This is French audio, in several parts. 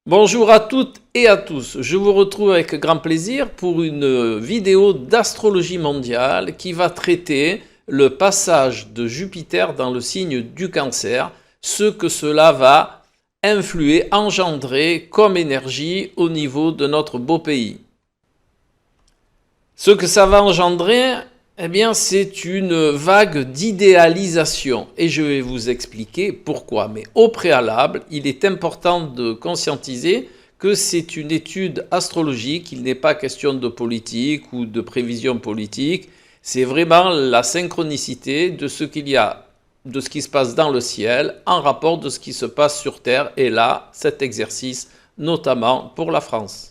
Bonjour à toutes et à tous, je vous retrouve avec grand plaisir pour une vidéo d'astrologie mondiale qui va traiter le passage de Jupiter dans le signe du Cancer, ce que cela va influer, engendrer comme énergie au niveau de notre beau pays. Ce que ça va engendrer, eh bien, c'est une vague d'idéalisation et je vais vous expliquer pourquoi. Mais au préalable, il est important de conscientiser que c'est une étude astrologique, il n'est pas question de politique ou de prévision politique, c'est vraiment la synchronicité de ce qu'il y a, de ce qui se passe dans le ciel en rapport de ce qui se passe sur Terre et là, cet exercice, notamment pour la France.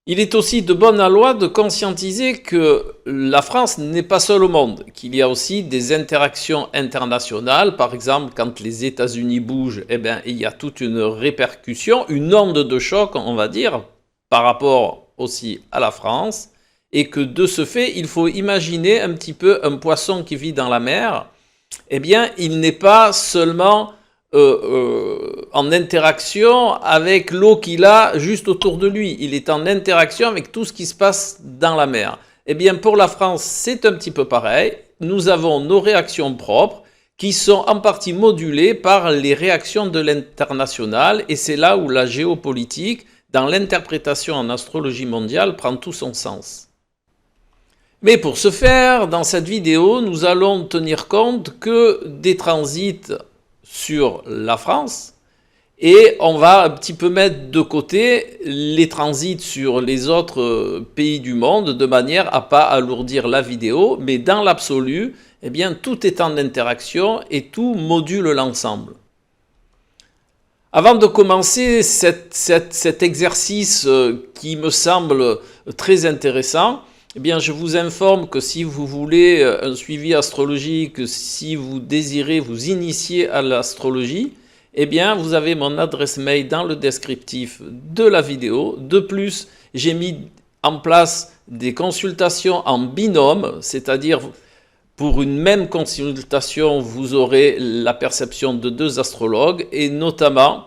Il est aussi de bonne loi de conscientiser que la France n'est pas seule au monde, qu'il y a aussi des interactions internationales. Par exemple, quand les États-Unis bougent, eh bien, il y a toute une répercussion, une onde de choc, on va dire, par rapport aussi à la France. Et que de ce fait, il faut imaginer un petit peu un poisson qui vit dans la mer. Eh bien, il n'est pas seulement en interaction avec l'eau qu'il a juste autour de lui. Il est en interaction avec tout ce qui se passe dans la mer. Eh bien, pour la France, c'est un petit peu pareil. Nous avons nos réactions propres qui sont en partie modulées par les réactions de l'international. Et c'est là où la géopolitique, dans l'interprétation en astrologie mondiale, prend tout son sens. Mais pour ce faire, dans cette vidéo, nous allons tenir compte que des transits sur la France et on va un petit peu mettre de côté les transits sur les autres pays du monde de manière à ne pas alourdir la vidéo, mais dans l'absolu, eh bien, tout est en interaction et tout module l'ensemble. Avant de commencer cet exercice qui me semble très intéressant, eh bien, je vous informe que si vous voulez un suivi astrologique, si vous désirez vous initier à l'astrologie, eh bien, vous avez mon adresse mail dans le descriptif de la vidéo. De plus, j'ai mis en place des consultations en binôme, c'est-à-dire pour une même consultation, vous aurez la perception de deux astrologues et notamment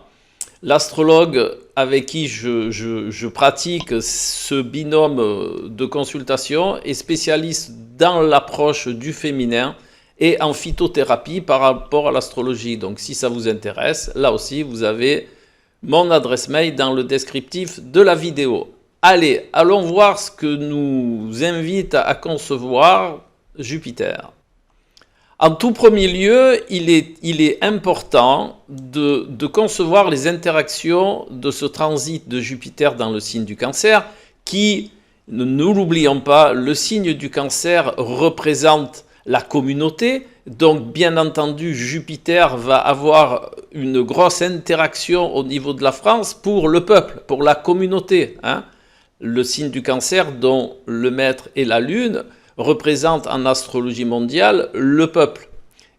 l'astrologue avec qui je pratique ce binôme de consultation est spécialiste dans l'approche du féminin et en phytothérapie par rapport à l'astrologie. Donc si ça vous intéresse, là aussi vous avez mon adresse mail dans le descriptif de la vidéo. Allez, allons voir ce que nous invite à concevoir Jupiter. En tout premier lieu, il est important de concevoir les interactions de ce transit de Jupiter dans le signe du Cancer qui, ne nous l'oublions pas, le signe du Cancer représente la communauté. Donc bien entendu, Jupiter va avoir une grosse interaction au niveau de la France pour le peuple, pour la communauté. Le signe du Cancer dont le maître est la Lune représente en astrologie mondiale le peuple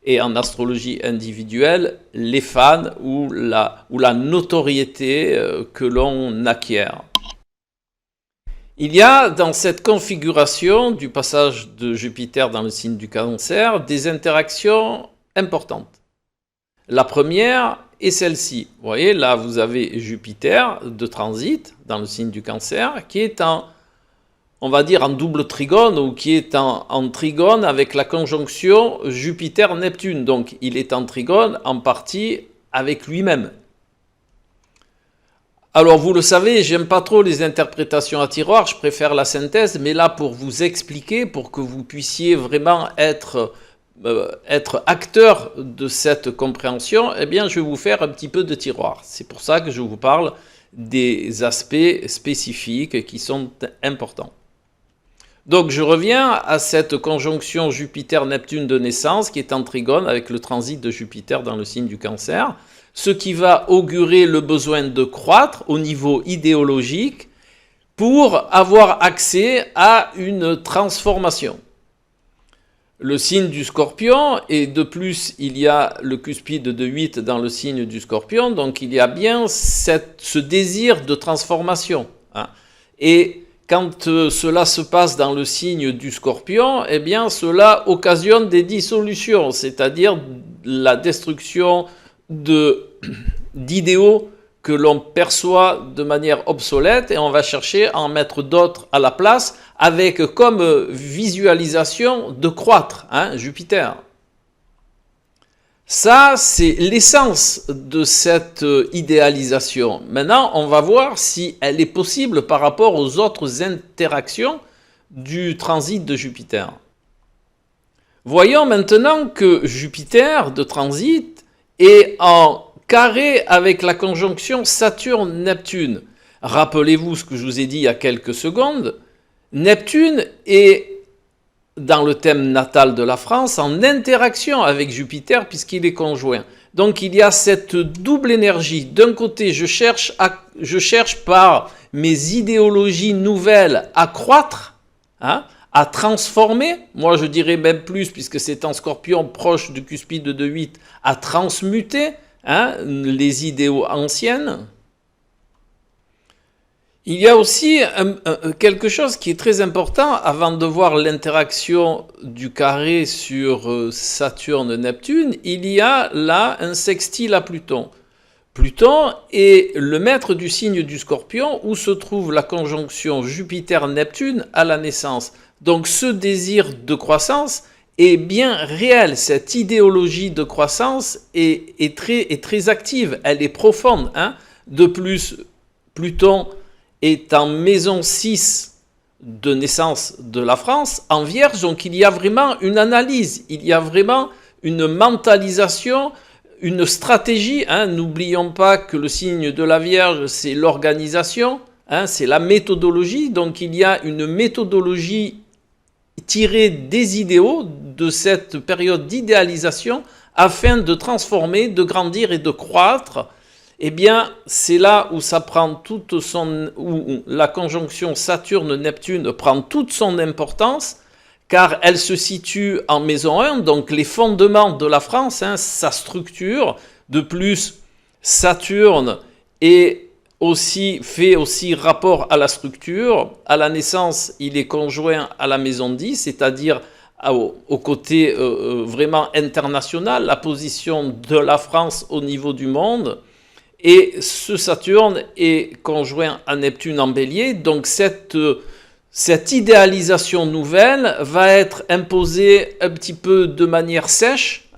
et en astrologie individuelle les fans ou la notoriété que l'on acquiert. Il y a dans cette configuration du passage de Jupiter dans le signe du Cancer des interactions importantes. La première est celle-ci. Vous voyez, là vous avez Jupiter de transit dans le signe du Cancer qui est on va dire en double trigone ou qui est en trigone avec la conjonction Jupiter-Neptune. Donc il est en trigone en partie avec lui-même. Alors vous le savez, j'aime pas trop les interprétations à tiroir, je préfère la synthèse, mais là pour vous expliquer, pour que vous puissiez vraiment être acteur de cette compréhension, eh bien je vais vous faire un petit peu de tiroir. C'est pour ça que je vous parle des aspects spécifiques qui sont importants. Donc je reviens à cette conjonction Jupiter-Neptune de naissance qui est en trigone avec le transit de Jupiter dans le signe du Cancer, ce qui va augurer le besoin de croître au niveau idéologique pour avoir accès à une transformation. Le signe du Scorpion, et de plus il y a le cuspide de 8 dans le signe du Scorpion, donc il y a bien ce désir de transformation. Et quand cela se passe dans le signe du Scorpion, eh bien cela occasionne des dissolutions, c'est-à-dire la destruction de d'idéaux que l'on perçoit de manière obsolète, et on va chercher à en mettre d'autres à la place, avec comme visualisation de croître, Jupiter. Ça, c'est l'essence de cette idéalisation. Maintenant, on va voir si elle est possible par rapport aux autres interactions du transit de Jupiter. Voyons maintenant que Jupiter de transit est en carré avec la conjonction Saturne-Neptune. Rappelez-vous ce que je vous ai dit il y a quelques secondes. Neptune est, dans le thème natal de la France, en interaction avec Jupiter puisqu'il est conjoint. Donc il y a cette double énergie. D'un côté, je cherche par mes idéologies nouvelles à croître, à transformer, moi je dirais même plus, puisque c'est en Scorpion proche du cuspide de 8, à transmuter les idéaux anciennes. Il y a aussi quelque chose qui est très important avant de voir l'interaction du carré sur Saturne-Neptune. Il y a là un sextile à Pluton. Pluton est le maître du signe du Scorpion où se trouve la conjonction Jupiter-Neptune à la naissance. Donc ce désir de croissance est bien réel. Cette idéologie de croissance est très active, elle est profonde. De plus, Pluton est en maison 6 de naissance de la France, en Vierge, donc il y a vraiment une analyse, il y a vraiment une mentalisation, une stratégie. N'oublions pas que le signe de la Vierge, c'est l'organisation, c'est la méthodologie, donc il y a une méthodologie tirée des idéaux de cette période d'idéalisation afin de transformer, de grandir et de croître. Eh bien, c'est là où ça prend où la conjonction Saturne-Neptune prend toute son importance, car elle se situe en maison 1, donc les fondements de la France, sa structure. De plus, Saturne fait aussi rapport à la structure. À la naissance, il est conjoint à la maison 10, c'est-à-dire au côté vraiment international, la position de la France au niveau du monde. Et ce Saturne est conjoint à Neptune en Bélier, donc cette idéalisation nouvelle va être imposée un petit peu de manière sèche,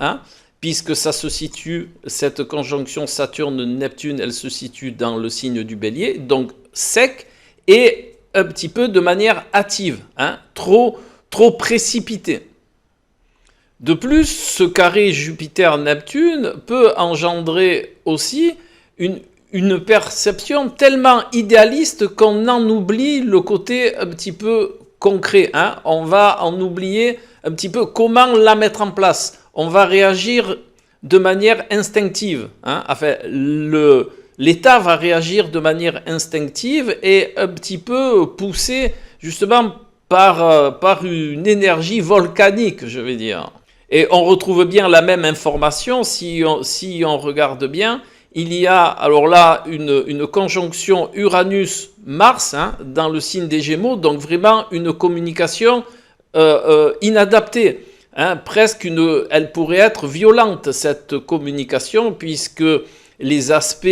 puisque ça se situe, cette conjonction Saturne-Neptune, elle se situe dans le signe du Bélier, donc sec, et un petit peu de manière hâtive, trop précipité. De plus, ce carré Jupiter-Neptune peut engendrer aussi une perception tellement idéaliste qu'on en oublie le côté un petit peu concret. On va en oublier un petit peu comment la mettre en place. On va réagir de manière instinctive. Enfin, l'État va réagir de manière instinctive et un petit peu poussé justement par une énergie volcanique, je vais dire. Et on retrouve bien la même information si on regarde bien. Il y a alors là une conjonction Uranus-Mars dans le signe des Gémeaux, donc vraiment une communication inadaptée. Presque elle pourrait être violente, cette communication, puisque les aspects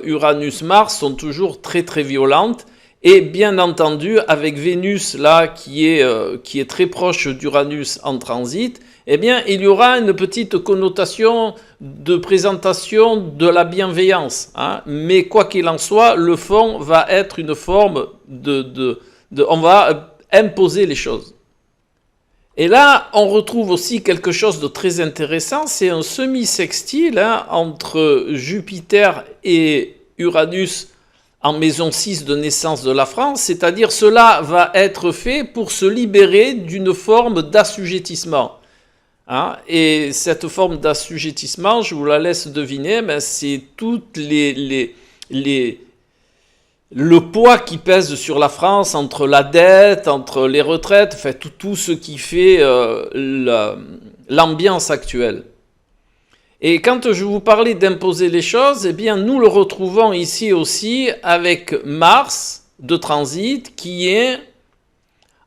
Uranus-Mars sont toujours très très violentes. Et bien entendu, avec Vénus là qui est très proche d'Uranus en transit, eh bien, il y aura une petite connotation de présentation de la bienveillance. Mais quoi qu'il en soit, le fond va être une forme on va imposer les choses. Et là, on retrouve aussi quelque chose de très intéressant, c'est un semi-sextile entre Jupiter et Uranus en maison 6 de naissance de la France, c'est-à-dire cela va être fait pour se libérer d'une forme d'assujettissement. Et cette forme d'assujettissement, je vous la laisse deviner, c'est toutes le poids qui pèse sur la France entre la dette, entre les retraites, enfin tout ce qui fait l'ambiance actuelle. Et quand je vous parlais d'imposer les choses, eh bien nous le retrouvons ici aussi avec Mars de transit qui est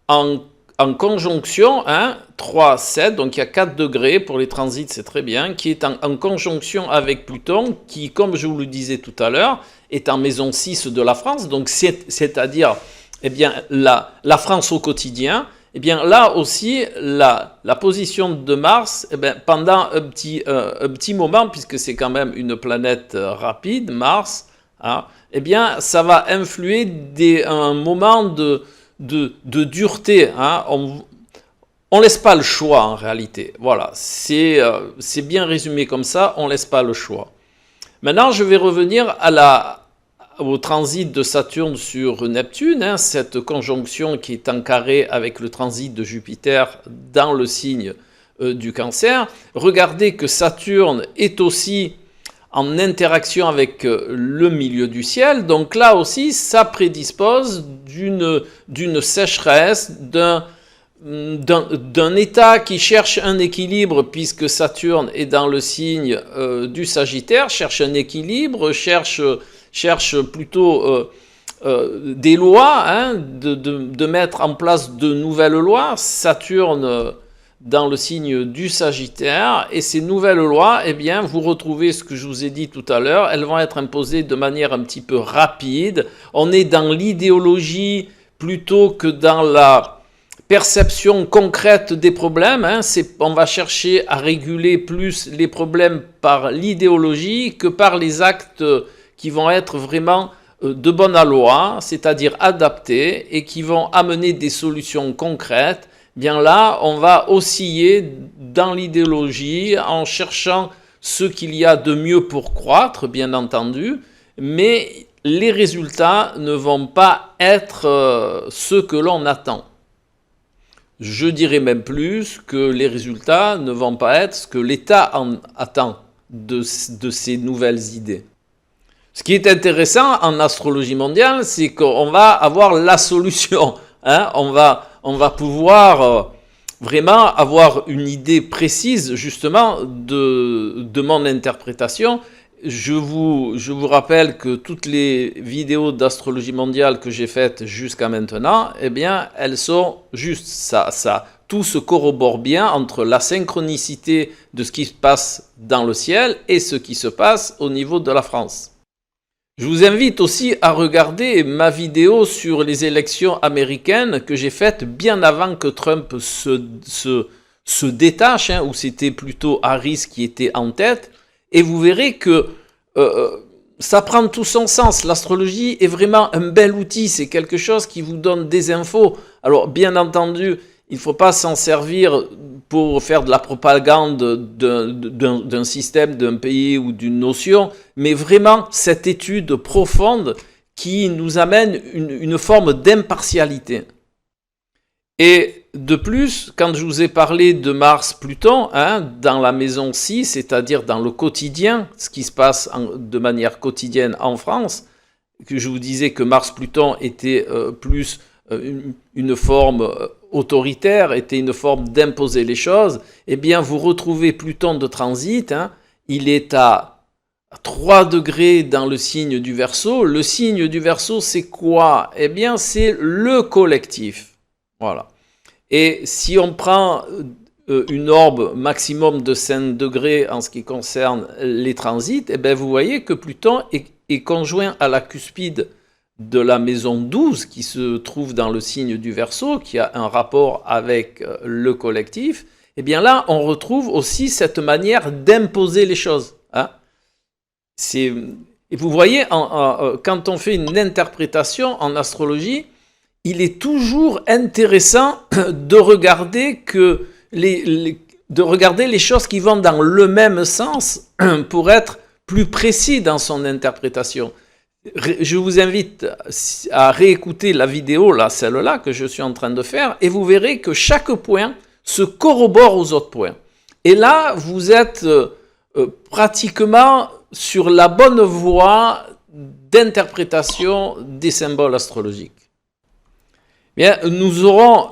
en en conjonction, 3, 7, donc il y a 4 degrés pour les transits, c'est très bien, qui est en conjonction avec Pluton, qui, comme je vous le disais tout à l'heure, est en maison 6 de la France, donc c'est-à-dire eh bien, la France au quotidien. Eh bien, là aussi, la position de Mars, eh bien, pendant un petit moment, puisque c'est quand même une planète rapide, Mars, eh bien, ça va influer un moment de dureté. On laisse pas le choix en réalité. Voilà, c'est bien résumé comme ça, on laisse pas le choix. Maintenant, je vais revenir au transit de Saturne sur Neptune, cette conjonction qui est en carré avec le transit de Jupiter dans le signe du Cancer. Regardez que Saturne est aussi en interaction avec le milieu du ciel, donc là aussi ça prédispose d'une sécheresse, d'un état qui cherche un équilibre, puisque Saturne est dans le signe du Sagittaire, cherche un équilibre, cherche plutôt des lois, de mettre en place de nouvelles lois. Saturne dans le signe du Sagittaire, et ces nouvelles lois, eh bien, vous retrouvez ce que je vous ai dit tout à l'heure, elles vont être imposées de manière un petit peu rapide. On est dans l'idéologie plutôt que dans la perception concrète des problèmes. On va chercher à réguler plus les problèmes par l'idéologie que par les actes qui vont être vraiment de bonne loi, c'est-à-dire adaptés, et qui vont amener des solutions concrètes. Bien là, on va osciller dans l'idéologie en cherchant ce qu'il y a de mieux pour croître, bien entendu, mais les résultats ne vont pas être ceux que l'on attend. Je dirais même plus que les résultats ne vont pas être ce que l'État attend de ces nouvelles idées. Ce qui est intéressant en astrologie mondiale, c'est qu'on va avoir la solution. On va pouvoir vraiment avoir une idée précise justement de mon interprétation. Je vous rappelle que toutes les vidéos d'astrologie mondiale que j'ai faites jusqu'à maintenant, eh bien, elles sont justes. Tout se corrobore bien entre la synchronicité de ce qui se passe dans le ciel et ce qui se passe au niveau de la France. Je vous invite aussi à regarder ma vidéo sur les élections américaines que j'ai faite bien avant que Trump se détache, où c'était plutôt Harris qui était en tête. Et vous verrez que ça prend tout son sens. L'astrologie est vraiment un bel outil, c'est quelque chose qui vous donne des infos. Alors bien entendu, il ne faut pas s'en servir pour faire de la propagande d'un système, d'un pays ou d'une notion, mais vraiment cette étude profonde qui nous amène une forme d'impartialité. Et de plus, quand je vous ai parlé de Mars-Pluton, dans la maison 6, c'est-à-dire dans le quotidien, ce qui se passe de manière quotidienne en France, que je vous disais que Mars-Pluton était plus une forme autoritaire, était une forme d'imposer les choses, eh bien vous retrouvez Pluton de transit, il est à 3 degrés dans le signe du Verseau. Le signe du Verseau, c'est quoi? Eh bien c'est le collectif. Voilà. Et si on prend une orbe maximum de 5 degrés en ce qui concerne les transits, eh bien vous voyez que Pluton est conjoint à la cuspide de la maison 12 qui se trouve dans le signe du Verseau, qui a un rapport avec le collectif. Eh bien là, on retrouve aussi cette manière d'imposer les choses. Et vous voyez, quand on fait une interprétation en astrologie, il est toujours intéressant de regarder les choses qui vont dans le même sens pour être plus précis dans son interprétation. Je vous invite à réécouter la vidéo, celle-là que je suis en train de faire, et vous verrez que chaque point se corrobore aux autres points. Et là, vous êtes pratiquement sur la bonne voie d'interprétation des symboles astrologiques. Bien, nous aurons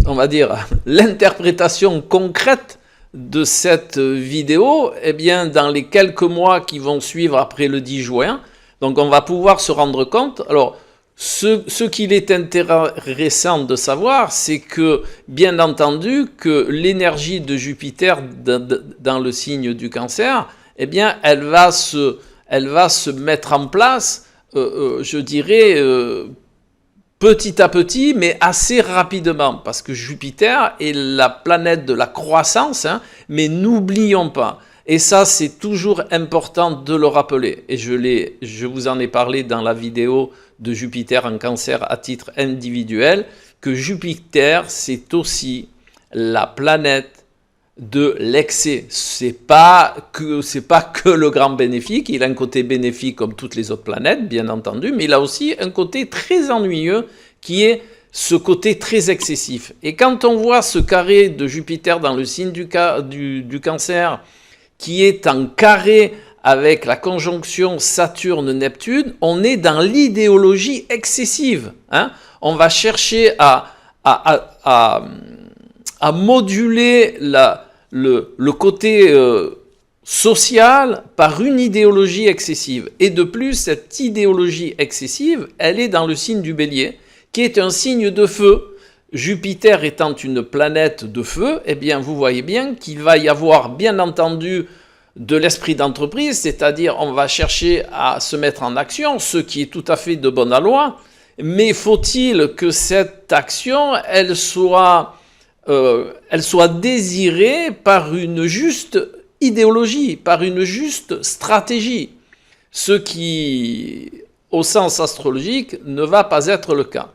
on va dire, l'interprétation concrète de cette vidéo, eh bien, dans les quelques mois qui vont suivre après le 10 juin. Donc, on va pouvoir se rendre compte. Alors, Ce qu'il est intéressant de savoir, c'est que, bien entendu, que l'énergie de Jupiter dans le signe du Cancer, eh bien, elle va se mettre en place, je dirais, petit à petit, mais assez rapidement, parce que Jupiter est la planète de la croissance, hein, mais n'oublions pas, et ça c'est toujours important de le rappeler, et je vous en ai parlé dans la vidéo de Jupiter en Cancer à titre individuel, que Jupiter c'est aussi la planète de l'excès. C'est pas que le grand bénéfique, il a un côté bénéfique comme toutes les autres planètes, bien entendu, mais il a aussi un côté très ennuyeux qui est ce côté très excessif. Et quand on voit ce carré de Jupiter dans le signe du Cancer, qui est en carré avec la conjonction Saturne-Neptune, on est dans l'idéologie excessive. Hein. On va chercher à moduler le côté social par une idéologie excessive. Et de plus, cette idéologie excessive, elle est dans le signe du Bélier, qui est un signe de feu. Jupiter étant une planète de feu, eh bien, vous voyez bien qu'il va y avoir, bien entendu, de l'esprit d'entreprise, c'est-à-dire on va chercher à se mettre en action, ce qui est tout à fait de bonne loi, mais faut-il que cette action, elle soit désirée par une juste idéologie, par une juste stratégie, ce qui, au sens astrologique, ne va pas être le cas.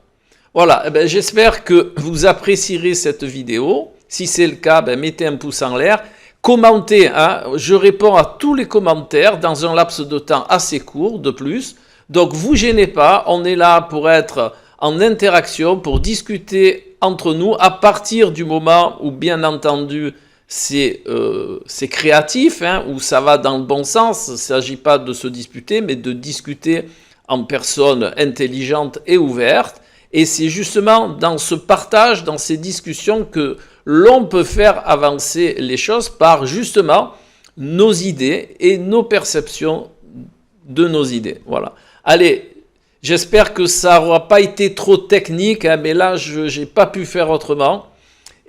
Voilà, eh bien, j'espère que vous apprécierez cette vidéo. Si c'est le cas, ben, mettez un pouce en l'air. Commentez, hein, je réponds à tous les commentaires dans un laps de temps assez court de plus. Donc vous gênez pas, on est là pour être en interaction, pour discuter entre nous à partir du moment où bien entendu c'est créatif, hein, où ça va dans le bon sens. Il ne s'agit pas de se disputer mais de discuter en personne intelligente et ouverte. Et c'est justement dans ce partage, dans ces discussions que l'on peut faire avancer les choses par justement nos idées et nos perceptions de nos idées. Voilà. Allez, j'espère que ça n'aura pas été trop technique, hein, mais là, je n'ai pas pu faire autrement.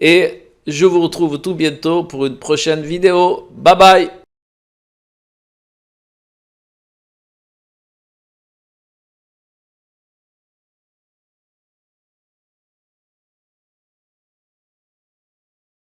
Et je vous retrouve tout bientôt pour une prochaine vidéo. Bye bye!